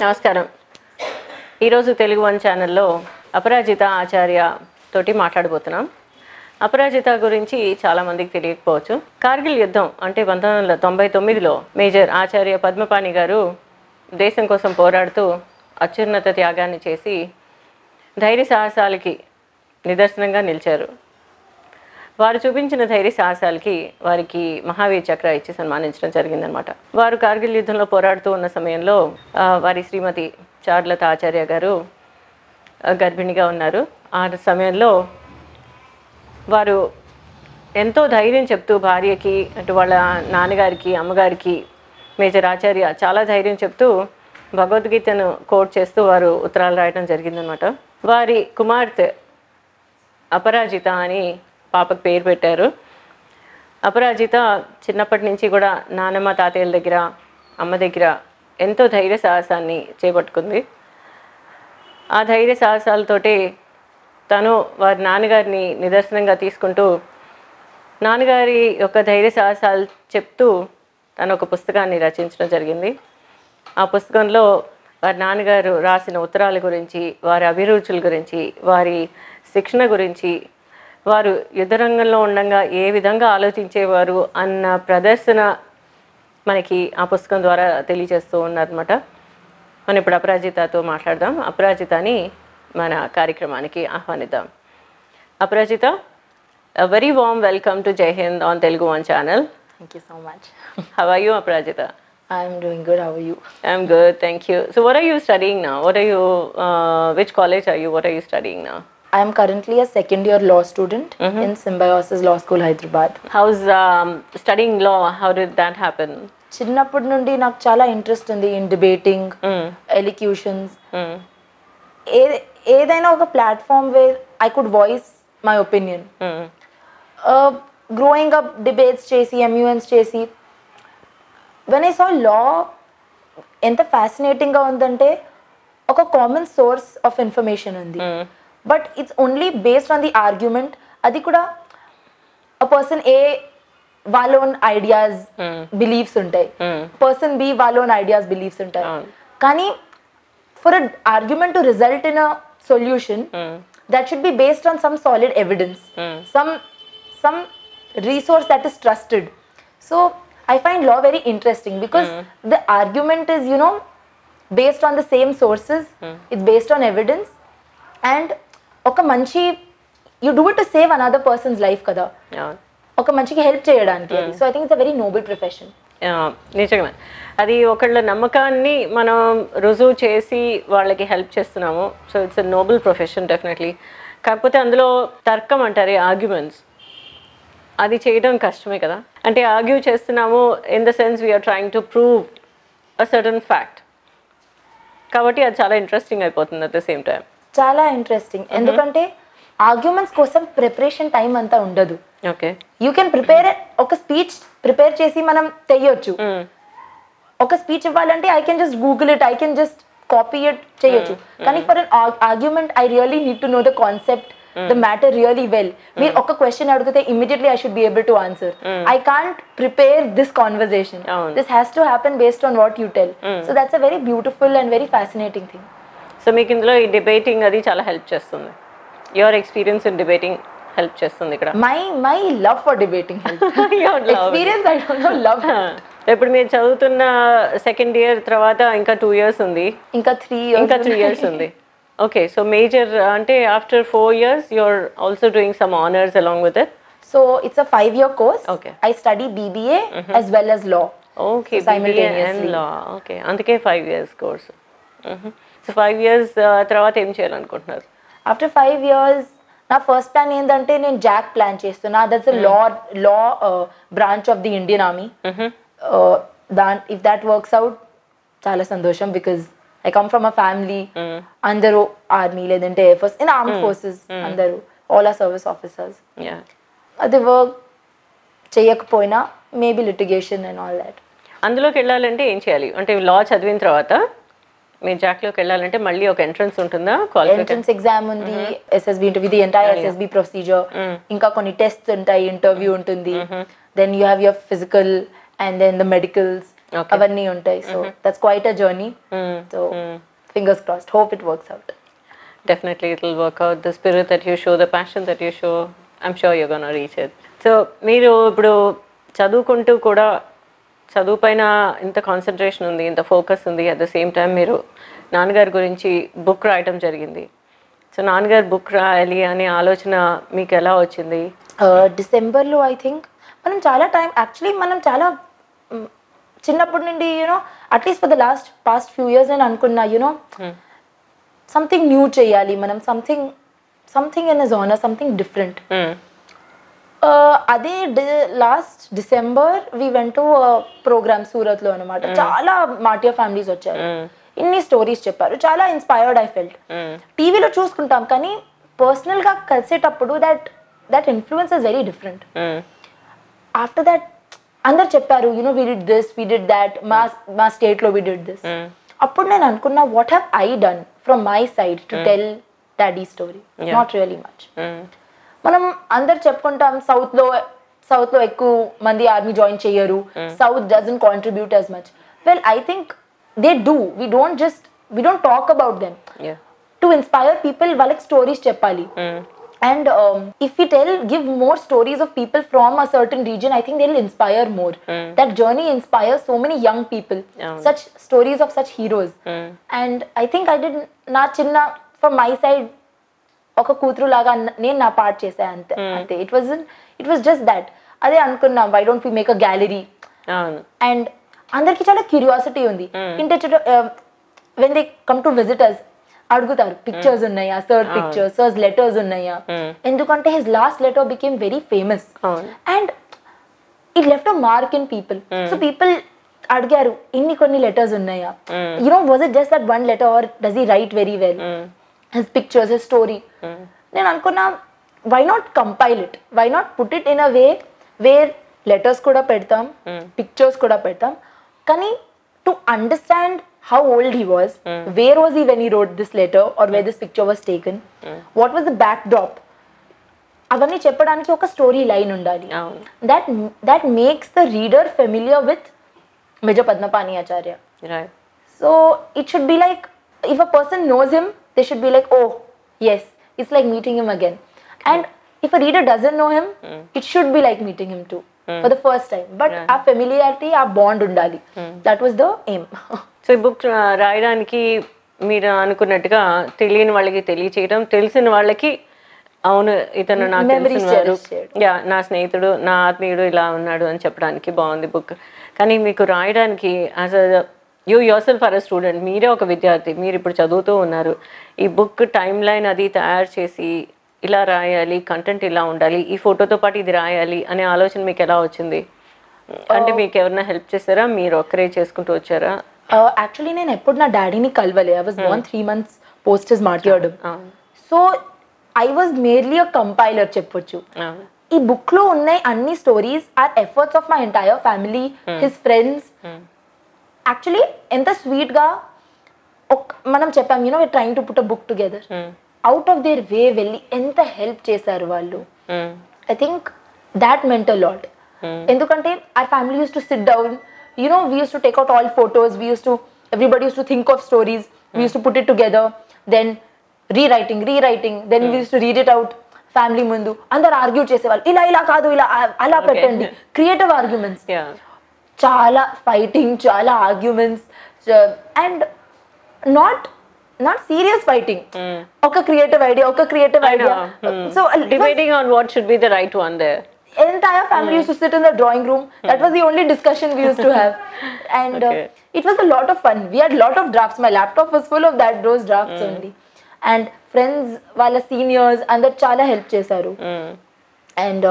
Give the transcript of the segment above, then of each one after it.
నమస్కారం. ఈరోజు తెలుగు వన్ ఛానల్లో అపరాజిత ఆచార్య తోటి మాట్లాడబోతున్నాం. అపరాజిత గురించి చాలామందికి తెలియకపోవచ్చు. కార్గిల్ యుద్ధం అంటే 1999లో మేజర్ ఆచార్య పద్మపాణి గారు దేశం కోసం పోరాడుతూ అత్యున్నత త్యాగాన్ని చేసి ధైర్య సాహసాలకి నిదర్శనంగా నిలిచారు. వారు చూపించిన ధైర్య సాహసాలకి వారికి మహావీర్ చక్ర ఇచ్చి సన్మానించడం జరిగిందనమాట. వారు కార్గిల్ యుద్ధంలో పోరాడుతూ ఉన్న సమయంలో వారి శ్రీమతి చారులత ఆచార్య గారు గర్భిణిగా ఉన్నారు. ఆ సమయంలో వారు ఎంతో ధైర్యం చెప్తూ భార్యకి, అటు వాళ్ళ నాన్నగారికి, అమ్మగారికి మేజర్ ఆచార్య చాలా ధైర్యం చెప్తూ భగవద్గీతను కోట్ చేస్తూ వారు ఉత్తరాలు రాయడం జరిగిందనమాట. వారి కుమార్తె అపరాజిత అని పాపకు పేరు పెట్టారు. అపరాజిత చిన్నప్పటి నుంచి కూడా నానమ్మ తాతయ్యల దగ్గర, అమ్మ దగ్గర ఎంతో ధైర్య సాహసాన్ని చేపట్టుకుంది. ఆ ధైర్య సాహసాలతోటి తను వారి నాన్నగారిని నిదర్శనంగా తీసుకుంటూ నాన్నగారి యొక్క ధైర్య సాహసాలు చెప్తూ తను ఒక పుస్తకాన్ని రచించడం జరిగింది. ఆ పుస్తకంలో వారి నాన్నగారు రాసిన ఉత్తరాల గురించి, వారి అభిరుచుల గురించి, వారి శిక్షణ గురించి, వారు యుద్ధరంగంలో ఉండగా ఏ విధంగా ఆలోచించేవారు అన్న ప్రదర్శన మనకి ఆ పుస్తకం ద్వారా తెలియజేస్తూ ఉన్నారన్నమాట. మనం ఇప్పుడు అపరాజితతో మాట్లాడదాం. అపరాజితని మన కార్యక్రమానికి ఆహ్వానిద్దాం. అపరాజిత, a very warm welcome to Jay'hn on TeluguOne channel. Thank you so much. How are you, Aparajitha? I'm doing good. How are you? I'm good, thank you. So what are you studying now? Which college are you? What are you studying now? I'm currently a second year law student in Symbiosis Law School, Hyderabad. How's studying law? How did that happen? చిన్నప్పటి నుండి నాకు చాలా interest ఉంది in debating, ఎలిక్యూషన్స్, ఏదైనా ఒక platform where I could voice my opinion. Growing up debates చేసి, ఎంయూఎన్స్ చేసి, when I saw లా ఎంత ఫ్యాసినేటింగ్గా ఉందంటే ఒక కామన్ సోర్స్ ఆఫ్ ఇన్ఫర్మేషన్ ఉంది. But it's only based on the argument. అది కూడా అ పర్సన్ ఏ వాళ్ళ ఓన్ ఐడియాస్, బిలీఫ్స్ ఉంటాయి, పర్సన్ బి వాళ్ళ ఓన్ ఐడియాస్, బిలీఫ్స్ ఉంటాయి. కానీ for a argument to result in a solution that should be based on some solid evidence, some resource that is trusted. So I find law very interesting because the argument is, based on the same sources, it's based on evidence, and oka manchi you do it to save another person's life kada, oka manchiki help cheyadaniki. So I think it's a very noble profession. నిజంగా అది ఒకళ్ళ నమ్మకాన్ని మనం రుజువు చేసి వాళ్ళకి help చేస్తున్నాము. So it's a noble profession definitely. కాకపోతే అందులో తర్కం అంటారు, ఆర్గ్యుమెంట్స్, అది చేయడం కష్టమే కదా. అంటే ఆర్గ్యూ చేస్తున్నాము in the sense we are trying to prove a certain fact. కాబట్టి అది చాలా ఇంట్రెస్టింగ్ అయిపోతుంది అట్ ద సేమ్ టైం. చాలా ఇంట్రెస్టింగ్, ఎందుకంటే ఆర్గ్యుమెంట్స్ కోసం ప్రిపరేషన్ టైం అంతా ఉండదు. ఓకే, యూ కెన్ ప్రిపేర్, ఒక స్పీచ్ ప్రిపేర్ చేసి మనం చేయొచ్చు. ఒక స్పీచ్ ఇవ్వాలంటే I can just Google it, I can just copy it, చేయొచ్చు. కానీ for an argument I really need to know the concept, the matter really well. Me oka question adugute immediately I should be able to answer. I can't prepare this conversation. This has to happen based on what you tell. So that's a very beautiful and very fascinating thing. So meek indulo ee debating adi chaala help chestundi. Your experience in debating help chestundi ikkada. My love for debating help. Experience I don't know, love. ఇప్పుడు మీరు చదువుతున్న second year తర్వాత ఇంకా 2 years ఉంది, ఇంకా 3 years ఉంది. Okay, so major ante after 4 years you're also doing some honors along with it? So it's a 5-year course. Okay, I study BBA as well as law. Okay, so BBA and law. Okay, అందుకే 5 years course. So 5 years తర్వాత ఏం చేయాలనుకుంటున్నారు? After 5 years నా first plan ఏంటంటే నేను Jack plan చేస్తున్నా. That's a law branch of the Indian Army. If that works out చాలా సంతోషం, because I come from a family, andaru army ledante air force, in armed forces, andaru all are service officers. Yeah, adi work cheyakapoina maybe litigation and all that. అందులోకి వెళ్ళాలంటే ఏం చేయాలి? అంటే లా చదివిన తర్వాత మీరు జాక్లోకి వెళ్ళాలంటే మళ్ళీ ఒక ఎంట్రన్స్ ఉంటుందా? ఎంట్రన్స్ ఎగ్జామ్ ఉంది, SSB interview, the entire SSB procedure, ఇంకా కొన్ని టెస్ట్స్ ఉంటాయి, ఇంటర్వ్యూ ఉంటుంది, then you have your physical and then the medicals, అవన్నీ ఉంటాయి. So that's quite a journey. So fingers crossed, hope it works out. Definitely it will work out. The spirit that you show, the passion that you show, I'm sure you're going to reach it. So మీరు ఇప్పుడు చదువుకుంటూ కూడా చదువు పైన ఇంత concentration ఉంది, ఇంత focus ఉంది, అట్ ద సేమ్ టైం మీరు నాన్నగారి గురించి బుక్ రాయటం జరిగింది. సో నాన్నగారు బుక్ రాయాలి అనే ఆలోచన మీకు ఎలా వచ్చింది? డిసెంబర్లో ఐ థింక్ మనం చాలా టైం, యాక్చువల్లీ మనం చాలా చిన్నప్పటి నుండి you know at least for the past few years నేను అనుకున్నా యూనో సంథింగ్ న్యూ చేయాలి మనం, something in a genre, something different. అదే last December we went to programme సూరత్లో అనమాట. చాలా మాటియా ఫ్యామిలీస్ వచ్చారు, ఇన్ని స్టోరీస్ చెప్పారు, చాలా ఇన్స్పైర్డ్ ఐ ఫెల్ట్. టీవీలో చూసుకుంటాం కానీ పర్సనల్గా కలిసేటప్పుడు that influence is very different. After that అందరు చెప్పారు you know we did this, we did that, మా స్టేట్లో వీ డిడ్ దిస్. అప్పుడు నేను అనుకున్నా what have I done from my side to tell daddy story? Not really much. మనం అందరు చెప్పుకుంటాం సౌత్ లో ఎక్కువ మంది ఆర్మీ జాయిన్ చేయరు, south doesn't contribute as much. Well I think they do. We don't talk about them. To inspire people వాళ్ళకి stories చెప్పాలి. And if we give more stories of people from a certain region, I think they'll inspire more. That journey inspires so many young people. Such stories of such heroes. And I think I did na chinna from my side oka kootru laga nenu na part chesa ante. It was just that. Ade anukunna, why don't we make a gallery? And andarki chala curiosity undi. When they come to visit us, అడుగుతారు pictures ఉన్నాయా sir, sir's letters ఉన్నాయా, ఎందుకంటే his last letter became very famous and it left a mark in people. So people అడిగారు కొన్ని letters ఉన్నాయా, you know was it just that one letter or does he write very well, his pictures, his story. నేను అనుకున్నా why not compile it, why not put it in a where letters కూడా పెడతాం, pictures కూడా పెడతాం, కానీ to understand how old he was, where was he when he wrote this letter or where this picture was taken, what was the backdrop, avanni cheppadaniki oka story line undali. That makes the reader familiar with Major Padmapani Acharya. Right. So it should be like, if a person knows him, they should be like, oh yes, it's like meeting him again. And if a reader doesn't know him, it should be like meeting him too for the first time. But our familiarity, our bond undali. That was the aim. So ఈ book రాయడానికి మీరు అనుకున్నట్టుగా తెలియని వాళ్ళకి తెలియచేయడం, తెలిసిన వాళ్ళకి అవును ఇతను నాకు తెలిసినవారు, నా స్నేహితుడు, నా ఆత్మీయుడు ఇలా ఉన్నాడు అని చెప్పడానికి బాగుంది బుక్. కానీ మీకు రాయడానికి as a you yourself are a student, మీరే ఒక విద్యార్థి, మీరు ఇప్పుడు చదువుతూ ఉన్నారు, ఈ బుక్ టైమ్ లైన్ అది తయారు చేసి ఇలా రాయాలి, కంటెంట్ ఇలా ఉండాలి, ఈ ఫోటోతో పాటు ఇది రాయాలి అనే ఆలోచన మీకు ఎలా వచ్చింది? అంటే మీకు ఎవరైనా హెల్ప్ చేస్తారా, మీరు ఒక్కరే చేసుకుంటూ వచ్చారా? యాక్చువల్లీ నేను ఎప్పుడు నా డాడీని కలవలే. I was born 3 months post his martyrdom. So I was merely a compiler చెప్పొచ్చు. ఈ బుక్ లో ఉన్నాయి అన్ని stories are efforts of my entire family, his friends. Actually ఎంత స్వీట్ గా మనం చెప్పాం you know we trying to put a book together, out of their way వెళ్ళి ఎంత హెల్ప్ చేశారు వాళ్ళు. I think that meant a lot. ఎందుకంటే our family used to sit down, you know, we used to take out all photos, everybody used to think of stories, we used to put it together, then rewriting, then we used to read it out family mundu, andaru argue chesevallu, ila kaadu, ila ala pettandi, creative arguments, chaala fighting, chaala arguments, and not serious fighting, oka creative idea, so debating on what should be the right one there. Entire family used to sit in the drawing room. That was the only discussion we used to have. And it was a lot of fun. We had a lot of drafts. My laptop was full of those drafts only. And friends, wala seniors, and that chala help chesaru. And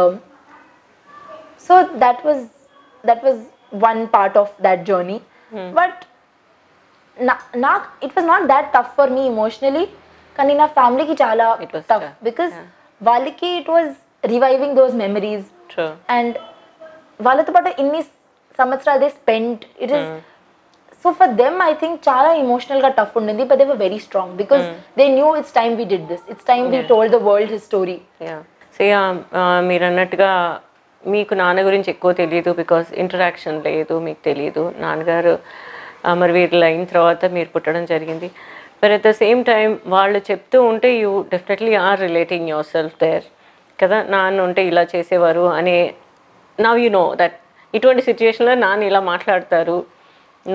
so that was one part of that journey. But it was not that tough for me emotionally. Kani na family ki chala tough because waliki it was reviving those memories. True. And వాళ్ళతో పాటు ఇన్ని సంవత్సరాలు they spent, it is so for them I think చాలా emotional గా tough ఉండింది, but they were very strong because they knew it's time we did this, it's time we told the world his story. So మీరు అన్నట్టుగా మీకు నాన్న గురించి ఎక్కువ తెలియదు బికాస్ ఇంటరాక్షన్ లేదు, మీకు తెలియదు. నాన్నగారు అమరవీరులు అయిన తర్వాత మీరు పుట్టడం జరిగింది. But at the same time వాళ్ళు చెప్తూ ఉంటే you definitely are relating yourself there కదా. నాన్న ఉంటే ఇలా చేసేవారు అనే నవ్ యూ నో దట్ ఇటువంటి సిచ్యువేషన్లో నాన్న ఇలా మాట్లాడతారు,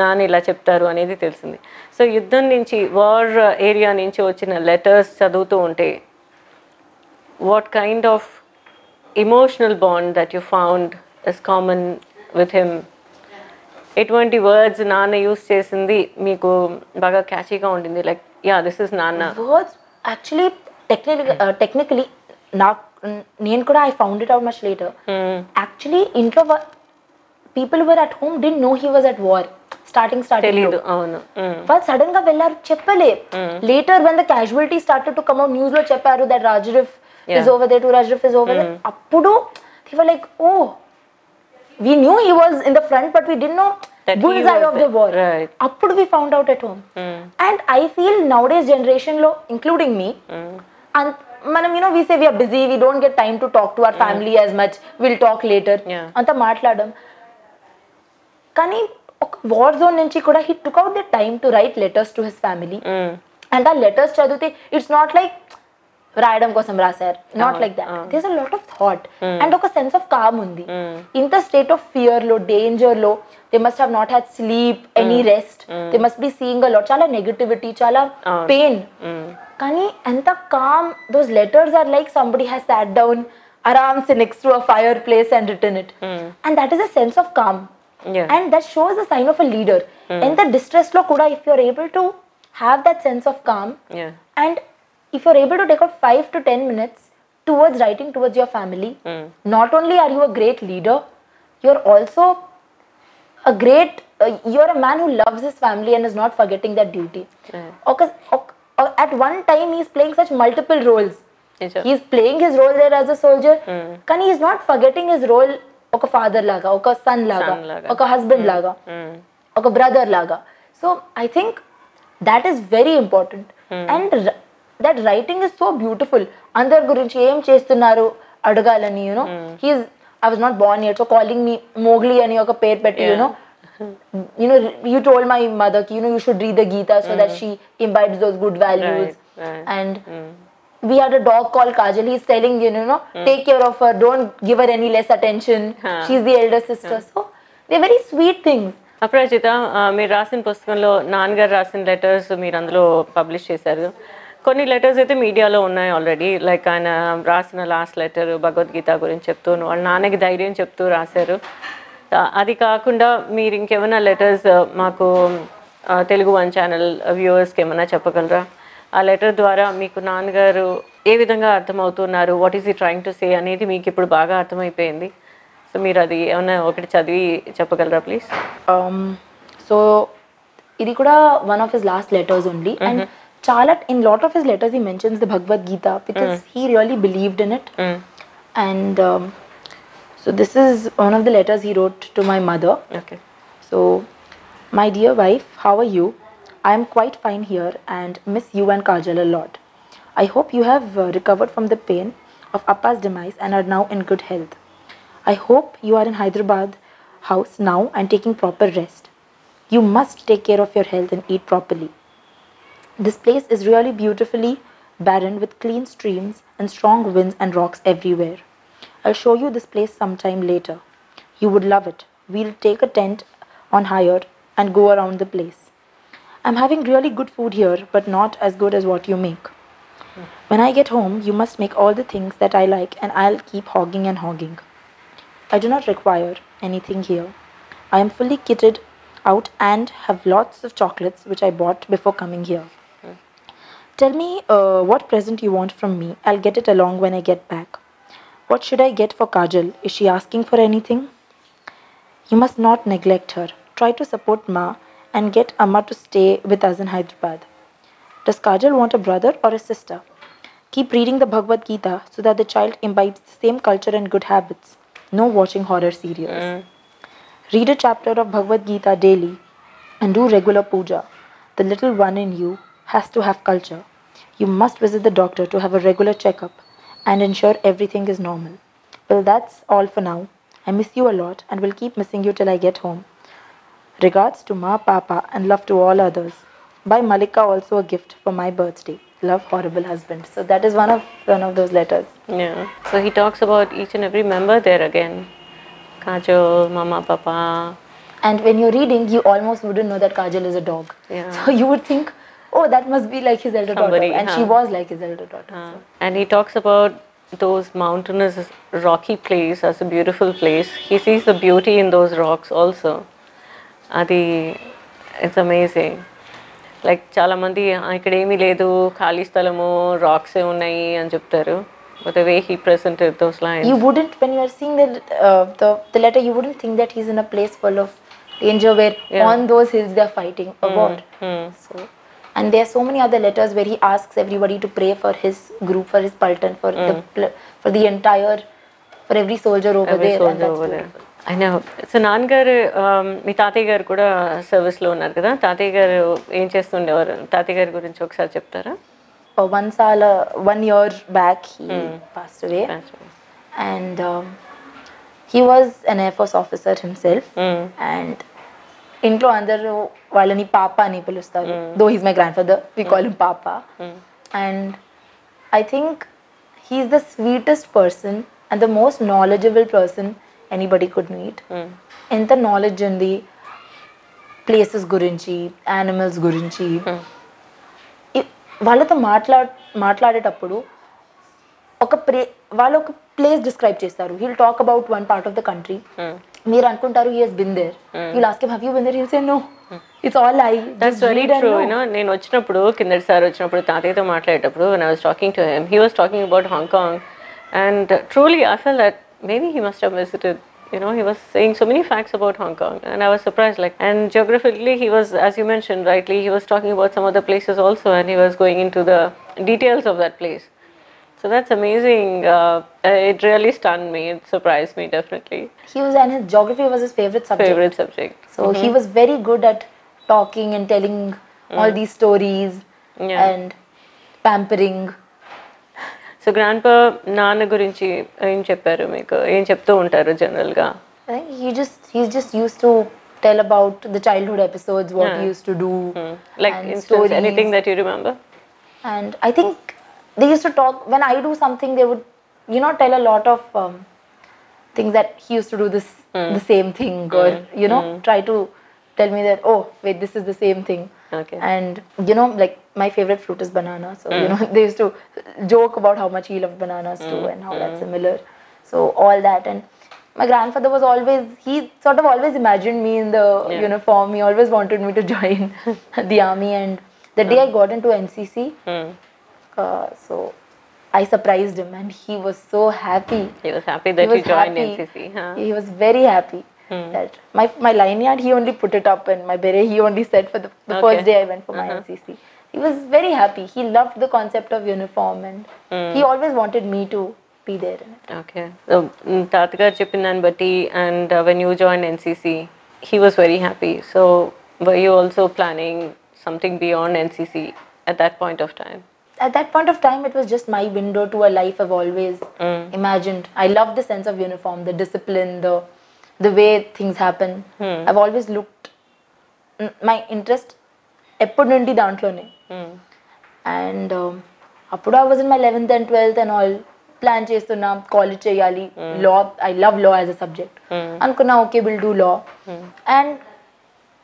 నాన్న ఇలా చెప్తారు అనేది తెలిసింది. సో యుద్ధం నుంచి, వార్ ఏరియా నుంచి వచ్చిన లెటర్స్ చదువుతూ ఉంటే what kind of emotional bond that you found is common with him? ఎటువంటి వర్డ్స్ నాన్న యూస్ చేసింది మీకు బాగా క్యాచీగా ఉంటుంది, లైక్ యా దిస్ ఇస్ నాన్న? వర్డ్స్ యాక్చువల్లీ టెక్నికలీ నేను కూడా I found it out much later. Actually ఇంట్లో people were at home did know he was at war. Starting తెలీదు. అవును. వాళ్ళు సడన్ గా వెళ్ళారు, చెప్పలే. Later when the casualty started to come out, news లో చెప్పారు దట్ రాజరిఫ్ is over there, to Rajrif is over there. Appudu they were like, oh, we knew he was in the front but we didn't know that bullseye of the war. Right. Appudu we found out at home. And I feel nowadays generation lo, including me, and manam we say we are busy, we don't get time to talk to our family as much, we'll talk later anta maatladam. Kani ok war zone nunchi kuda he took out the time to write letters to his family. And that letters chadute, it's not like రాయడం కోసం రాశారు, not like that. There is a lot of thought and ఒక sense of calm ఉంది. ఇంత state of fear లో, danger లో, they must have not had sleep, any rest, they must be seeing a lot, చాలా negativity, చాలా pain. కానీ ఎంత calm, those letters are like somebody has sat down ఆరామ్స్ next to a fireplace and written it. And that is a sense of com and that shows the sign of a leader. ఎంత distress లో కూడా if you are able to have that sense of calm and if you're able to take out 5 to 10 minutes towards writing towards your family, not only are you a great leader, you're also a great you're a man who loves his family and is not forgetting that duty. At one time he's playing such multiple roles. He's playing his role there as a soldier, కానీ he's not forgetting his role ఒక father లాగా, ఒక son లాగా, ఒక husband లాగా, ఒక brother లాగా. So I think that is very important. And that writing is so beautiful. అందరి గురించి ఏం చేస్తున్నారు అడగాలని, I was not born yet, so calling me Mowgli అని ఒక పేరు పెట్టి, you told my mother, you should read the Gita so that she imbibes those good values. And we had a dog called Kajal. He's telling take care of her, don't give her any less attention, she's the elder sister. So they're very sweet things. అపరాజిత, మీరు రాసిన పుస్తకంలో నాన్నగారు రాసిన letters మీరు అందులో publish చేశారు. కొన్ని letters అయితే మీడియాలో ఉన్నాయి ఆల్రెడీ, లైక్ ఆయన రాసిన లాస్ట్ లెటర్ భగవద్గీత గురించి చెప్తూ వాళ్ళ నాన్నకి ధైర్యం చెప్తూ రాశారు. అది కాకుండా మీరు ఇంకేమైనా లెటర్స్ మాకు TeluguOne ఛానల్ వ్యూవర్స్కి ఏమైనా చెప్పగలరా? ఆ లెటర్ ద్వారా మీకు నాన్నగారు ఏ విధంగా అర్థమవుతున్నారు, వాట్ ఈస్ ఈ ట్రైంగ్ టు సే అనేది మీకు ఇప్పుడు బాగా అర్థమైపోయింది. సో మీరు అది ఏమైనా ఒకటి చదివి చెప్పగలరా ప్లీజ్? సో ఇది కూడా one of his last letters only. And చాలా in lot of his letters he mentions the Bhagavad Gita because he really believed in it. And so this is one of the letters he wrote to my mother. Okay. So, my dear wife, how are you? I am quite fine here and miss you and Kajal a lot. I hope you have recovered from the pain of Appa's demise and are now in good health. I hope you are in Hyderabad house now and taking proper rest. You must take care of your health and eat properly. This place is really beautifully barren with clean streams and strong winds and rocks everywhere. I'll show you this place sometime later. You would love it. We'll take a tent on hire and go around the place. I'm having really good food here, but not as good as what you make. When I get home, you must make all the things that I like and I'll keep hogging and hogging. I do not require anything here. I am fully kitted out and have lots of chocolates which I bought before coming here. Tell me what present you want from me. I'll get it along when I get back. What should I get for Kajal? Is she asking for anything? You must not neglect her. Try to support Ma and get Amma to stay with us in Hyderabad. Does Kajal want a brother or a sister? Keep reading the Bhagavad Gita so that the child imbibes the same culture and good habits. No watching horror serials. Read a chapter of Bhagavad Gita daily and do regular puja. The little one in you has to have culture. You must visit the doctor to have a regular checkup and ensure everything is normal. Well, that's all for now. I miss you a lot and will keep missing you till I get home. Regards to Ma, Papa, and love to all others. By Malika also a gift for my birthday. Love, horrible husband. So that is one of those letters. Yeah. So he talks about each and every member there again. Kajol, Mama, Papa. And when you're reading, you almost wouldn't know that Kajal is a dog. Yeah. So you would think, oh, that must be like his elder Somebody, daughter. And she was like his elder daughter. So. And he talks about those mountainous, rocky place as a beautiful place. He sees the beauty in those rocks also. Adi, it's amazing. Like చాలా మంది ఇక్కడ ఏమీ లేదు ఖాళీ స్థలము racks ఉన్నాయి అని చెప్తారు. But the way he presented those lines, you wouldn't, when you are seeing the letter, you wouldn't think that he's in a place full of danger where on those hills they are fighting or what. So, and there are so many other letters where he asks everybody to pray for his group, for his Paltan, for the entire, for every soldier over there. And that's beautiful. I know. So నాన్నగారు మీ తాతయ్య గారు కూడా సర్వీస్లో ఉన్నారు కదా, తాతయ్య గారు ఏం చేస్తుండేవారు? తాతయ్య గారి గురించి ఒకసారి చెప్తారా? One year back he passed away. And he was an Air Force officer himself. And ఇంట్లో అందరూ వాళ్ళని పాప అని పిలుస్తారు. Though he's my grandfather, we call him Papa. And I think he's the sweetest person and the most knowledgeable person anybody could meet. ఎంత knowledge ఉంది places గురించి, animals గురించి. వాళ్ళతో మాట్లాడేటప్పుడు వాళ్ళు ఒక ప్లేస్ డిస్క్రైబ్ చేస్తారు. He'll talk about one part of the country. మీరు అనుకుంటారు he has been there, you ask him have you been there, he will say no, it's all I. That's very true. నేను వచ్చినప్పుడు కిందటిసారి వచ్చినప్పుడు తాతయ్యతో మాట్లాడేటప్పుడు when I was talking to him, he was talking about Hong Kong, and truly I felt that maybe he must have visited. He was saying so many facts about Hong Kong, and I was surprised. And geographically, he was, as you mentioned rightly, he was talking about some other places also, and he was going into the details of that place. So that's amazing. It really stunned me. It surprised me, definitely. And his geography was his favorite subject. So he was very good at talking and telling all these stories and pampering. So grandpa నాన్న గురించి ఏం చెప్పారు మీకు? ఏం చెప్తూ ఉంటారు జనరల్గా? I think he's just used to tell about the childhood episodes, what he used to do, like instance, anything that you remember. And I think they used to talk when I do something. They would tell a lot of things that he used to do the same thing, or try to tell me that, oh wait, this is the same thing. Okay. And like my favorite fruit is banana, so they used to joke about how much he loved bananas too, and how that's similar. So all that. And my grandfather was always, he sort of always imagined me in the uniform. He always wanted me to join the army. And the day I got into NCC, so I surprised him, and he was so happy. He was happy that you joined NCC. He was very happy. That my lanyard, he only put it up, and my beret he only said for the first day I went for my NCC. He was very happy. He loved the concept of uniform, and he always wanted me to be there in it. Okay. So Tatgaru cheppina dani batti, and when you joined NCC, he was very happy. So were you also planning something beyond NCC at that point of time? At that point of time, it was just my window to a life I've always imagined. I love the sense of uniform, the discipline, the way things happen. I've always looked, my interest ఎప్పటి నుండి దాంట్లోనే. And అప్పుడు I was in my 11th and 12th and all, plan చేస్తున్నా college చేయాలి, law, I love law as a subject అనుకున్నా. Okay, will do law. And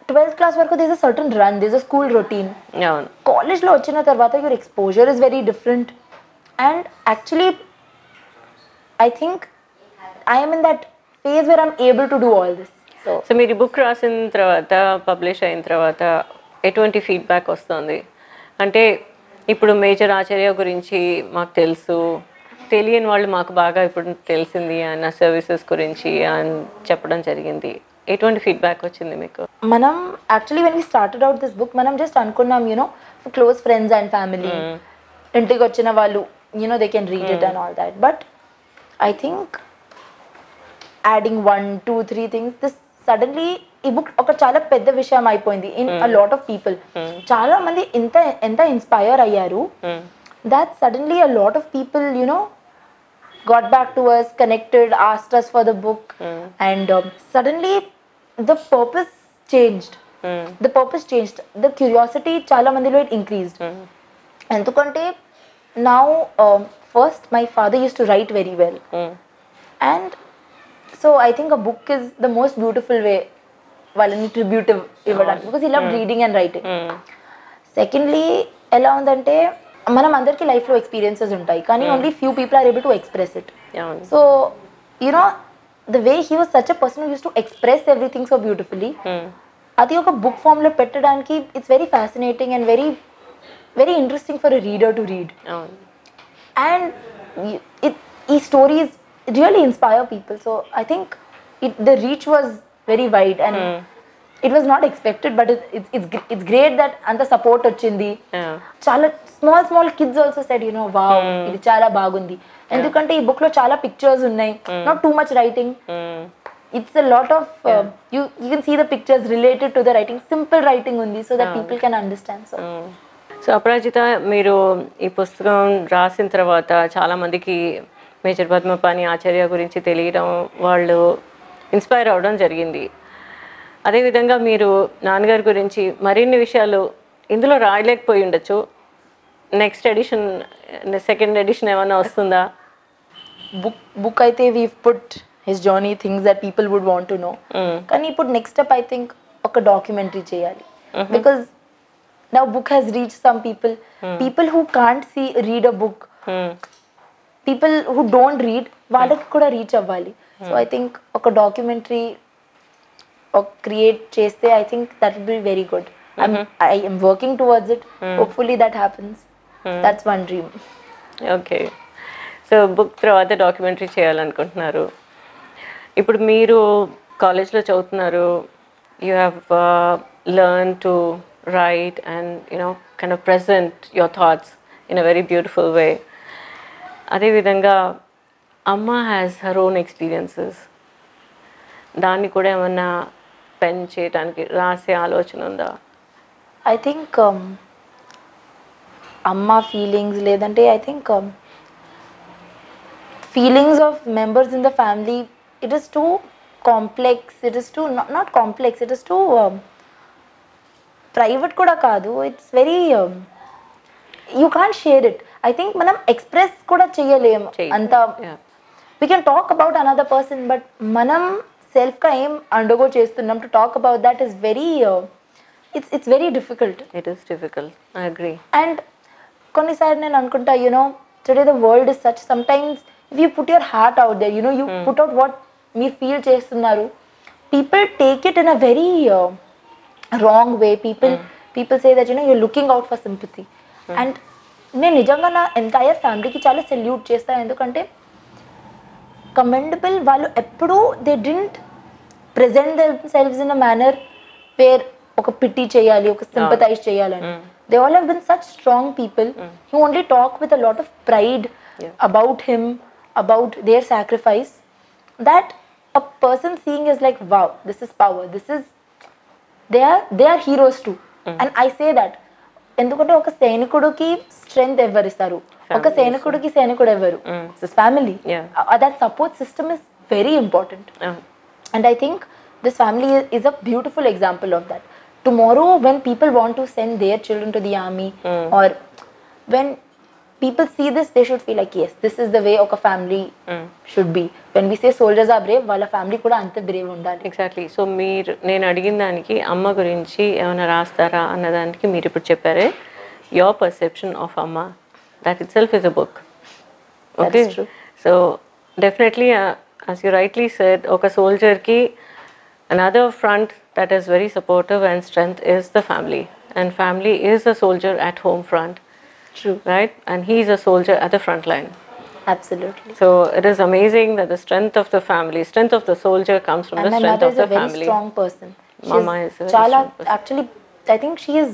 12th class వరకు there is a certain run, there is a school routine. కాలేజ్లో వచ్చిన తర్వాత your exposure is very different. And actually I think I am in that phase where I'm able to do all this. So మీరు book రాసిన తర్వాత, publish అయిన తర్వాత ఎటువంటి feedback వస్తుంది? అంటే ఇప్పుడు మేజర్ ఆచార్య గురించి మాకు తెలుసు, తెలియని వాళ్ళు మాకు బాగా ఇప్పుడు తెలిసింది అన్న సర్వీసెస్ గురించి అని చెప్పడం జరిగింది. ఎటువంటి ఫీడ్బ్యాక్ వచ్చింది మీకు? మనం actually when we started out this book, మనం జస్ట్ అనుకున్నాం for close friends and family, ఇంటికి వచ్చిన వాళ్ళు they can read it and all that. But I think adding 1, 2, 3 things, this suddenly ఈ బుక్ ఒక చాలా పెద్ద విషయం అయిపోయింది in a lot of people. చాలా మంది ఎంత ఇన్స్పైర్ అయ్యారు, that suddenly a lot of people got back to us, connected, asked us for the book, and suddenly the purpose changed. The purpose changed. The curiosity chala mandilo it increased. Endukante now first my father used to write very well, and so I think a book is the most beautiful way వాళ్ళని tribute ఇవ్వడానికి, because he loved reading and writing. Secondly, ఎలా ఉందంటే మనం అందరికి లైఫ్లో experiences ఉంటాయి, కానీ only few people are able to express it. So you know the way he was such a person who use to express everything so beautifully, అది ఒక book ఫామ్లో పెట్టడానికి it's very fascinating and very very interesting for a reader to read. And ఈ stories really inspire people. So I think the reach was very wide and it was not expected, but it's great that anta support ochindi. Chala small kids also said, you know, wow, idi chala bagundi, endukante ee book lo chala pictures unnai, not too much writing. It's a lot of you can see the pictures related to the writing, simple writing undi, so that people can understand. So అపరాజిత, మీరు ఈ పుస్తకం రాసిన తర్వాత చాలా మందికి major Padmapani ఆచార్య గురించి తెలియడం, వాళ్ళు ఇన్స్పైర్ అవ్వడం జరిగింది. అదేవిధంగా మీరు నాన్నగారి గురించి మరిన్ని విషయాలు ఇందులో రాయలేకపోయి ఉండొచ్చు. నెక్స్ట్ ఎడిషన్, సెకండ్ ఎడిషన్ ఏమైనా వస్తుందా? బుక్ అయితే we've put his journey, things that people would want to know. కానీ ఇప్పుడు నెక్స్ట్ స్టెప్ ఐ థింక్ ఒక డాక్యుమెంటరీ చేయాలి, because now book has reached some people who can't read a book, people who don't read, వాళ్ళకి కూడా reach అవ్వాలి. So I think ఒక documentary create చేస్తే I think that will be very good. I M working towards it. Hopefully that happens. That's one dream. Okay, so book తర్వాత documentary చేయాలనుకుంటున్నారు. ఇప్పుడు మీరు కాలేజ్లో చదువుతున్నారు. You have learn to right and you know kind of present your thoughts in a very beautiful way. అదేవిధంగా అమ్మ has her own experiences. దాన్ని కూడా ఏమన్నా పెన్ చేయడానికి రాసే ఆలోచన ఉందా? ఐ థింక్ అమ్మ ఫీలింగ్స్, లేదంటే I think feelings of members in the family, it is two complex, it is two not complex, it is two private కూడా కాదు. It's very you can't share it. I think మనం express కూడా చేయలేము అంత. We can talk about another person, but మనం సెల్ఫ్గా ఏం undergo చేస్తున్నాం to talk about that is very it's very difficult. It is difficult, I agree. And కొన్నిసార్లు నేను అనుకుంటా, you know today the world is such, sometimes if you put your heart out there, you know you put out what మీరు feel చేస్తున్నారు, people take it in a very wrong way. People say that, you know you're looking out for sympathy. And నేను నిజంగా నా entire ఫ్యామిలీకి చాలా salute చేస్తాను, ఎందుకంటే commendable, వాళ్ళు ఎప్పుడూ they didn't present themselves in a manner where ఒక పిట్టి చేయాలి, ఒక సింపథైజ్ చేయాలని. They all have been such strong people who only talk with a lot of pride about him, about their sacrifice, that a person seeing is like, wow, this is power, this is they are heroes too. And I say that ఎందుకంటే ఒక సైనికుడికి strength ఎవరిస్తారు, ఒక సైనికుడికి సైనికుడు ఎవరు, family. That support system is very important. And I think this family is a beautiful example of that. Tomorrow when people want to send their children to the army, or when people see this, they should feel like, yes, this is the way of a family should be. When we say soldiers are brave, వాళ్ళ family కూడా అంత Brave ఉండాలి. Exactly. So మీరు, నేను అడిగిన దానికి అమ్మ గురించి ఏమైనా రాస్తారా అన్నదానికి మీరు ఇప్పుడు చెప్పారే, యువర్ పర్సెప్షన్ ఆఫ్ అమ్మ, that itself is a book. Okay, so definitely as you rightly said, ఒక సోల్జర్కి another front that is very supportive and strength is the family, and family is a soldier at home front. True. Right? And he is a soldier at the front line. Absolutely. So it is amazing that the strength of the family, strength of the soldier comes from the strength of the family. And my mother is a very strong person. Mama is a very chala strong person. Actually, I think she is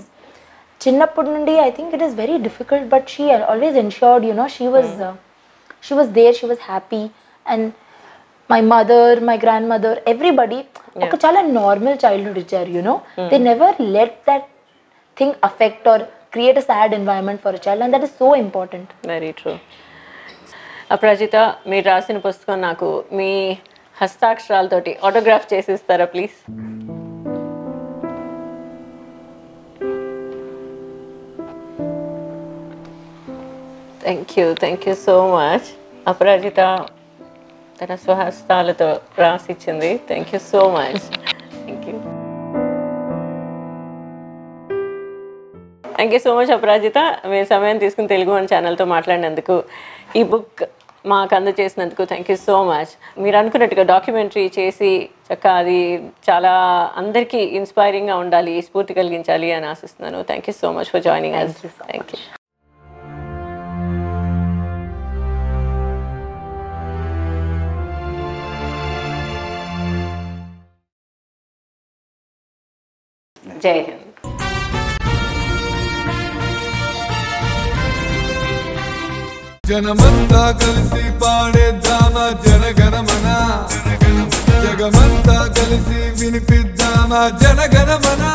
chinnappudu nundi, I think it is very difficult, but she always ensured, you know, she was there, she was happy. And my mother, my grandmother, everybody oka chala normal childhood icharu, you know. They never let that thing affect or create a sad environment for a child, and that is so important. Very true. Aparajita, మీరు రాసిన పుస్తకం నాకు మీ హస్తాక్షరాలతోటి autograph చేసిస్తారా please? Thank you so much. Aparajita తన స్వహస్తాలతో రాసిచ్చింది. Thank you so much. Thank you so much Aparajita. మీ సమయం తీసుకుని TeluguOne ఛానల్తో మాట్లాడినందుకు, ఈ బుక్ మాకు అందజేసినందుకు థ్యాంక్ యూ సో మచ్. మీరు అనుకున్నట్టుగా డాక్యుమెంటరీ చేసి చక్కగా అది చాలా అందరికీ ఇన్స్పైరింగ్గా ఉండాలి, స్ఫూర్తి కలిగించాలి అని ఆశిస్తున్నాను. Thank you so much for joining us. Thank you. జై హింద్. జనమంతా కలిసి పాడేద్దామా జనగణమన, జగమంతా కలిసి వినిపిద్దామా జనగణమన.